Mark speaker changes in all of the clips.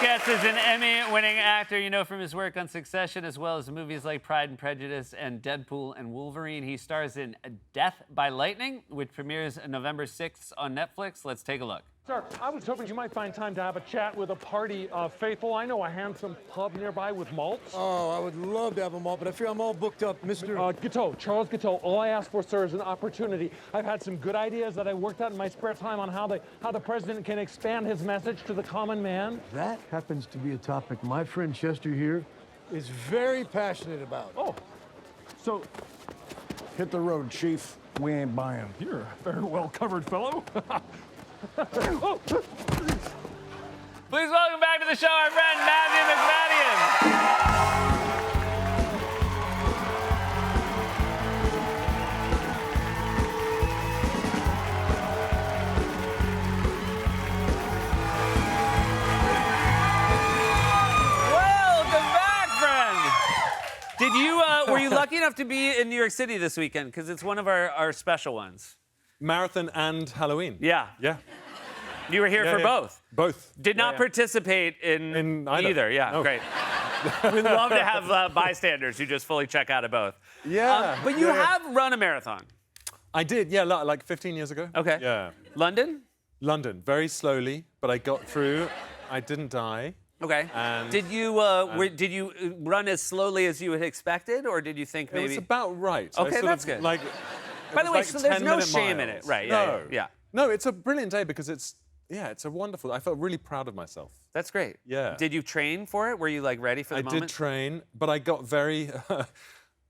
Speaker 1: Getz is an Emmy-winning actor you know from his work on Succession, as well as movies like Pride and Prejudice and Deadpool and Wolverine. He stars in Death by Lightning, which premieres November 6th on Netflix. Let's take a look.
Speaker 2: Sir, I was hoping you might find time to have a chat with a party of faithful. I know a handsome pub nearby with malts.
Speaker 3: Oh, I would love to have a malt, but I fear I'm all booked up, Mr.
Speaker 2: Guiteau, Charles Guiteau. All I ask for, sir, is an opportunity. I've had some good ideas that I worked out in my spare time on how the president can expand his message to the common man.
Speaker 3: That happens to be a topic my friend Chester here is very passionate about.
Speaker 2: Oh, so
Speaker 3: Hit the road, Chief. We ain't buying.
Speaker 2: you're a very well-covered fellow. Oh.
Speaker 1: Please welcome back to the show our friend Matthew McFadden. Welcome back, friend. Did you were you lucky enough to be in New York City this weekend? Because it's one of our special ones.
Speaker 4: Marathon and Halloween.
Speaker 1: Yeah.
Speaker 4: Yeah.
Speaker 1: You were here for both.
Speaker 4: Both.
Speaker 1: Did not participate in
Speaker 4: either.
Speaker 1: Yeah,
Speaker 4: No.
Speaker 1: great. We'd love to have bystanders who just fully check out of both.
Speaker 4: Yeah.
Speaker 1: But you have run a marathon.
Speaker 4: I did, yeah, like 15 years ago.
Speaker 1: Okay.
Speaker 4: Yeah.
Speaker 1: London?
Speaker 4: London, very slowly, but I got through. I didn't die.
Speaker 1: Okay.
Speaker 4: And-
Speaker 1: did you run as slowly as you had expected, or did you think
Speaker 4: It
Speaker 1: maybe?
Speaker 4: was about right.
Speaker 1: Okay,
Speaker 4: I sort
Speaker 1: that's
Speaker 4: of,
Speaker 1: good.
Speaker 4: Like,
Speaker 1: By the way,
Speaker 4: like
Speaker 1: so there's no
Speaker 4: 10-minute
Speaker 1: shame in it,
Speaker 4: miles.
Speaker 1: right?
Speaker 4: No.
Speaker 1: Yeah.
Speaker 4: No, it's a brilliant day because it's a wonderful. I felt really proud of myself.
Speaker 1: That's great.
Speaker 4: Yeah.
Speaker 1: Did you train for it? Were you like ready for the
Speaker 4: I
Speaker 1: moment?
Speaker 4: did train, but I got very.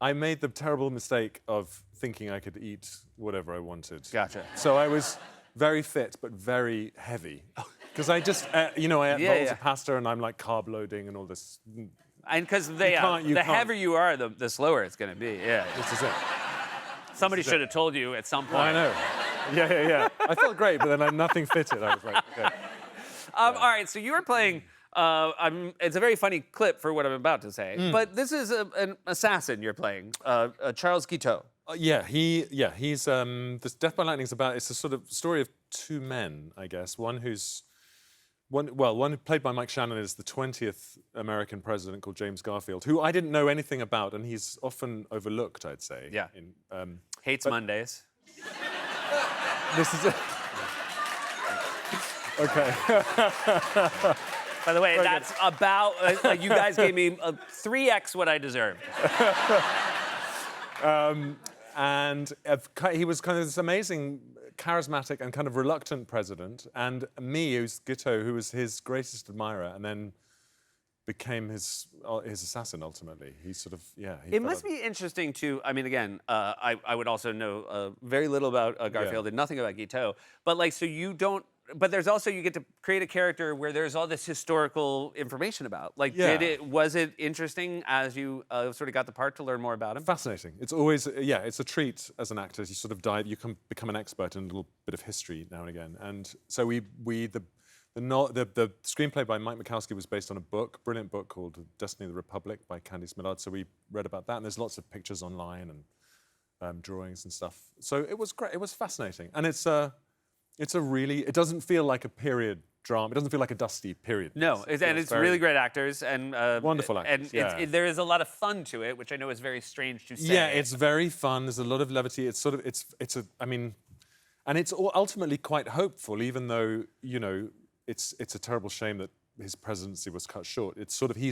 Speaker 4: I made the terrible mistake of thinking I could eat whatever I wanted.
Speaker 1: Gotcha.
Speaker 4: So I was very fit, but very heavy. Because I just, I ate bowls of pasta and I'm like carb loading and all this.
Speaker 1: And because
Speaker 4: you
Speaker 1: the
Speaker 4: can't.
Speaker 1: heavier you are, the slower it's going to be. Yeah.
Speaker 4: This is it.
Speaker 1: Somebody should have told you at some point.
Speaker 4: I know. Yeah. I felt great, but then I'm nothing fitted. I was like, okay.
Speaker 1: All right, so you were playing. It's a very funny clip for what I'm about to say, but this is an assassin you're playing, Charles Guiteau.
Speaker 4: He's this Death by Lightning is about. It's a sort of story of two men, I guess. One who played by Mike Shannon is the 20th American president called James Garfield, who I didn't know anything about, and he's often overlooked, I'd say.
Speaker 1: Yeah. Hates Mondays.
Speaker 4: This is it. Okay.
Speaker 1: By the way, that's about, like you guys gave me 3x what I deserved.
Speaker 4: And he was kind of this amazing, charismatic and kind of reluctant president. And me, who's Guiteau, who was his greatest admirer, and then became his assassin ultimately. He sort of,
Speaker 1: It must be interesting to, I mean, again, I would also know very little about Garfield and nothing about Guiteau. But like, so you don't, but there's also, you get to create a character where there's all this historical information about. Like, was it interesting as you sort of got the part to learn more about him?
Speaker 4: Fascinating. It's always, it's a treat as an actor. You sort of dive, you can become an expert in a little bit of history now and again. And so the screenplay by Mike Mikowski was based on a brilliant book called Destiny of the Republic by Candice Millard. So we read about that, and there's lots of pictures online and drawings and stuff. So it was great. It was fascinating, and it doesn't feel like a period drama. It doesn't feel like a dusty period.
Speaker 1: No, it's really great actors and
Speaker 4: wonderful actors.
Speaker 1: And there is a lot of fun to it, which I know is very strange to say.
Speaker 4: Yeah, it's very fun. There's a lot of levity. It's ultimately quite hopeful, even though it's a terrible shame that his presidency was cut short. It's sort of he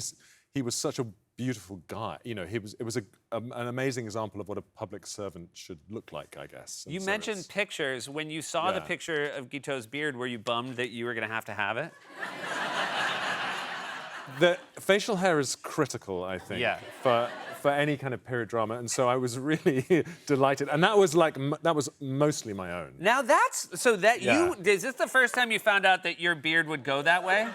Speaker 4: was such a beautiful guy. It was an amazing example of what a public servant should look like, I guess.
Speaker 1: You mentioned pictures. When you saw the picture of Guiteau's beard, were you bummed that you were going to have it?
Speaker 4: The facial hair is critical, I think, for any kind of period drama, and so I was really delighted. And that was mostly my own.
Speaker 1: Now is this the first time you found out that your beard would go that way?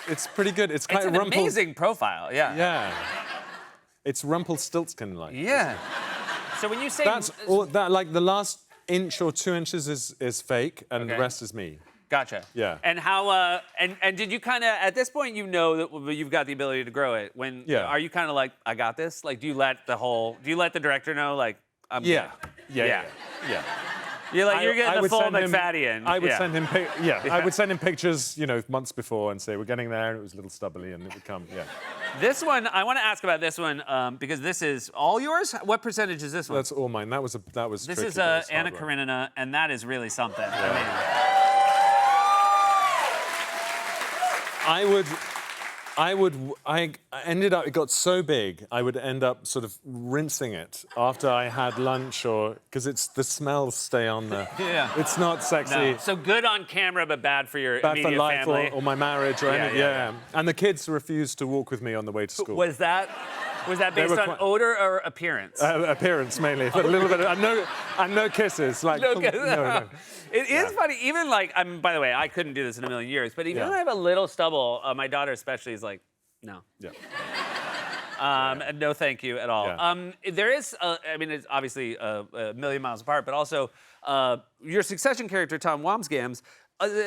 Speaker 4: It's pretty good. It's quite
Speaker 1: an amazing profile, yeah.
Speaker 4: Yeah. It's Rumpelstiltskin-like.
Speaker 1: Yeah. So when you say
Speaker 4: like the last inch or 2 inches is fake, and the rest is me.
Speaker 1: Gotcha.
Speaker 4: Yeah.
Speaker 1: And how? And did you kind of at this point that you've got the ability to grow it? Are you kind of like, I got this? Like, do you let the director know, like, I'm
Speaker 4: Yeah.
Speaker 1: You're like, you're getting
Speaker 4: I
Speaker 1: the
Speaker 4: would
Speaker 1: full
Speaker 4: send him-
Speaker 1: McFadden.
Speaker 4: I would
Speaker 1: Yeah.
Speaker 4: send him, I would send him pictures, you know, months before and say, we're getting there, and it was a little stubbly, and it would come, yeah.
Speaker 1: This one, I want to ask about this one because this is all yours. What percentage is this one?
Speaker 4: That's all mine. That was
Speaker 1: This
Speaker 4: tricky,
Speaker 1: is
Speaker 4: but it was hard
Speaker 1: Anna
Speaker 4: work.
Speaker 1: Karenina, and that is really something.
Speaker 4: I ended up, it got so big, I would end up sort of rinsing it after I had lunch or, because the smells stay on there.
Speaker 1: Yeah.
Speaker 4: It's not sexy.
Speaker 1: No. So good on camera, but bad for your
Speaker 4: Bad for
Speaker 1: immediate
Speaker 4: life
Speaker 1: family.
Speaker 4: or my marriage or
Speaker 1: Yeah,
Speaker 4: anything.
Speaker 1: yeah,
Speaker 4: Yeah. And the kids refused to walk with me on the way to school.
Speaker 1: Was that based
Speaker 4: were
Speaker 1: on
Speaker 4: quite-
Speaker 1: odor or appearance?
Speaker 4: Appearance mainly, but a little bit of, and no kisses. Like,
Speaker 1: No,
Speaker 4: no.
Speaker 1: It is funny, even like, by the way, I couldn't do this in a million years, but even
Speaker 4: Yeah.
Speaker 1: when I have a little stubble, my daughter especially is like, no.
Speaker 4: Yeah.
Speaker 1: And no thank you at all.
Speaker 4: Yeah.
Speaker 1: There is, I mean, it's obviously a million miles apart, but also your Succession character, Tom Wambsgans,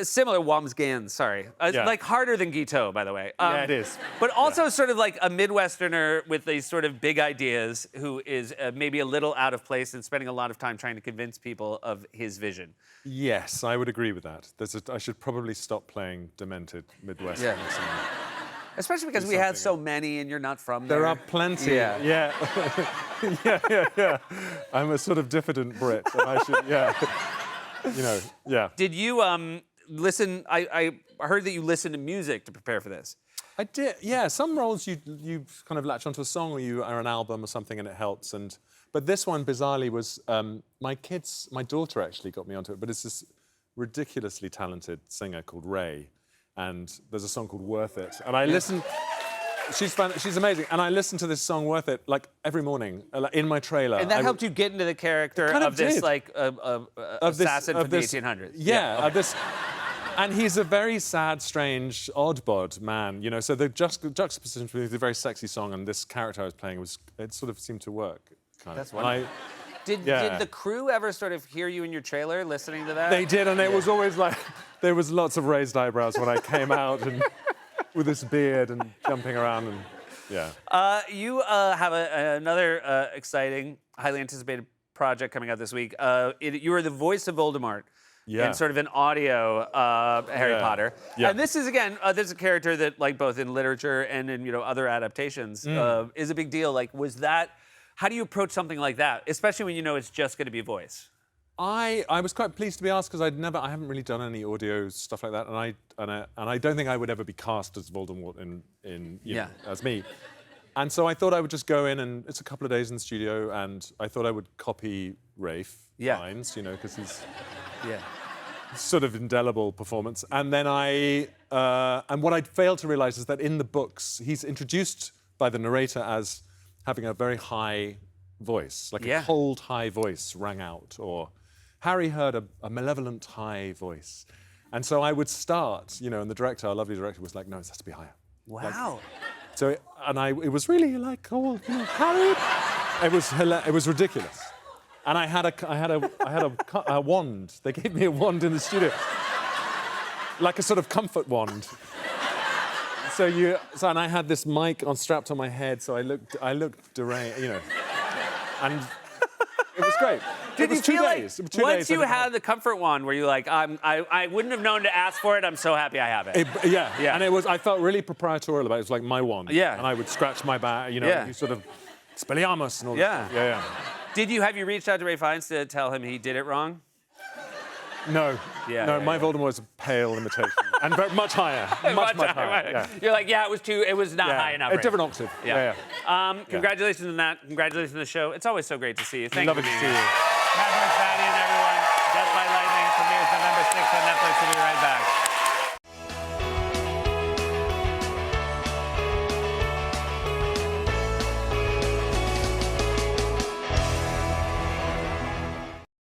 Speaker 1: similar Wambsgans, sorry.
Speaker 4: Yeah.
Speaker 1: Like harder than Guiteau, by the way.
Speaker 4: Yeah, it is.
Speaker 1: But also sort of like a Midwesterner with these sort of big ideas who is maybe a little out of place and spending a lot of time trying to convince people of his vision.
Speaker 4: Yes, I would agree with that. I should probably stop playing demented Midwestern.
Speaker 1: Yeah. Especially because we had so many and you're not from there.
Speaker 4: There are plenty.
Speaker 1: Yeah.
Speaker 4: Yeah. I'm a sort of diffident Brit, and I should, you know, yeah.
Speaker 1: Did you listen? I heard that you listened to music to prepare for this.
Speaker 4: I did, yeah. Some roles you kind of latch onto a song or an album or something, and it helps. But this one, bizarrely, was my daughter actually got me onto it. But it's this ridiculously talented singer called Ray, and there's a song called Worth It, and I listened. She's amazing, and I listen to this song "Worth It" like every morning, like, in my trailer.
Speaker 1: And that helped you get into the character
Speaker 4: kind
Speaker 1: of
Speaker 4: of
Speaker 1: this
Speaker 4: did.
Speaker 1: like assassin from the 1800s.
Speaker 4: Yeah, of this. And he's a very sad, strange, odd-bod man, you know. So the juxtaposition between the very sexy song and this character I was playing it sort of seemed to work. Kind
Speaker 1: That's
Speaker 4: of. And
Speaker 1: Did the crew ever sort of hear you in your trailer listening to that?
Speaker 4: They did, and it was always like there was lots of raised eyebrows when I came out and with this beard and jumping around and yeah.
Speaker 1: You have another exciting, highly anticipated project coming out this week. You are the voice of Voldemort.
Speaker 4: Yeah.
Speaker 1: In sort of an audio Harry Potter.
Speaker 4: Yeah.
Speaker 1: And this is, again, there's a character that, like, both in literature and in, other adaptations is a big deal. Like, how do you approach something like that, especially when you know it's just going to be voice?
Speaker 4: I was quite pleased to be asked because I haven't really done any audio stuff like that, and I don't think I would ever be cast as Voldemort in you know, as me. And so I thought I would just go in, and it's a couple of days in the studio, and I thought I would copy Rafe lines, because he's sort of indelible performance. And then and what I failed to realize is that in the books, he's introduced by the narrator as having a very high voice, like a cold, high voice rang out, or Harry heard a malevolent, high voice. And so I would start, and the director, our lovely director, was like, no, it has to be higher.
Speaker 1: Wow.
Speaker 4: So, it was really like, Harry. It was ridiculous. And I had a wand. They gave me a wand in the studio, like a sort of comfort wand. And I had this mic strapped on my head, so I looked deranged, and it was great.
Speaker 1: Did
Speaker 4: it was
Speaker 1: you
Speaker 4: 2
Speaker 1: feel
Speaker 4: days.
Speaker 1: like
Speaker 4: It was 2
Speaker 1: once
Speaker 4: days
Speaker 1: you
Speaker 4: and-
Speaker 1: had the comfort wand, were you like, I wouldn't have known to ask for it. I'm so happy I have it.
Speaker 4: Yeah. And I felt really proprietorial about it. It was like my wand.
Speaker 1: Yeah.
Speaker 4: And I would scratch my back, you sort of Expelliarmus and all
Speaker 1: Yeah.
Speaker 4: that. Yeah.
Speaker 1: Have you reached out to Ray Fiennes to tell him he did it wrong?
Speaker 4: No.
Speaker 1: Yeah,
Speaker 4: My Voldemort is a pale imitation. And much higher. Much higher. Yeah.
Speaker 1: You're like, it was not high enough.
Speaker 4: A
Speaker 1: Ray.
Speaker 4: different octave.
Speaker 1: Yeah. Congratulations on that. Congratulations on the show. It's always so great to see you. Thank
Speaker 4: Love
Speaker 1: you
Speaker 4: it
Speaker 1: for
Speaker 4: to
Speaker 1: being
Speaker 4: see
Speaker 1: here.
Speaker 4: you.
Speaker 1: Catherine McFadden, everyone. Death by Lightning premieres November 6th on Netflix. We'll be right back.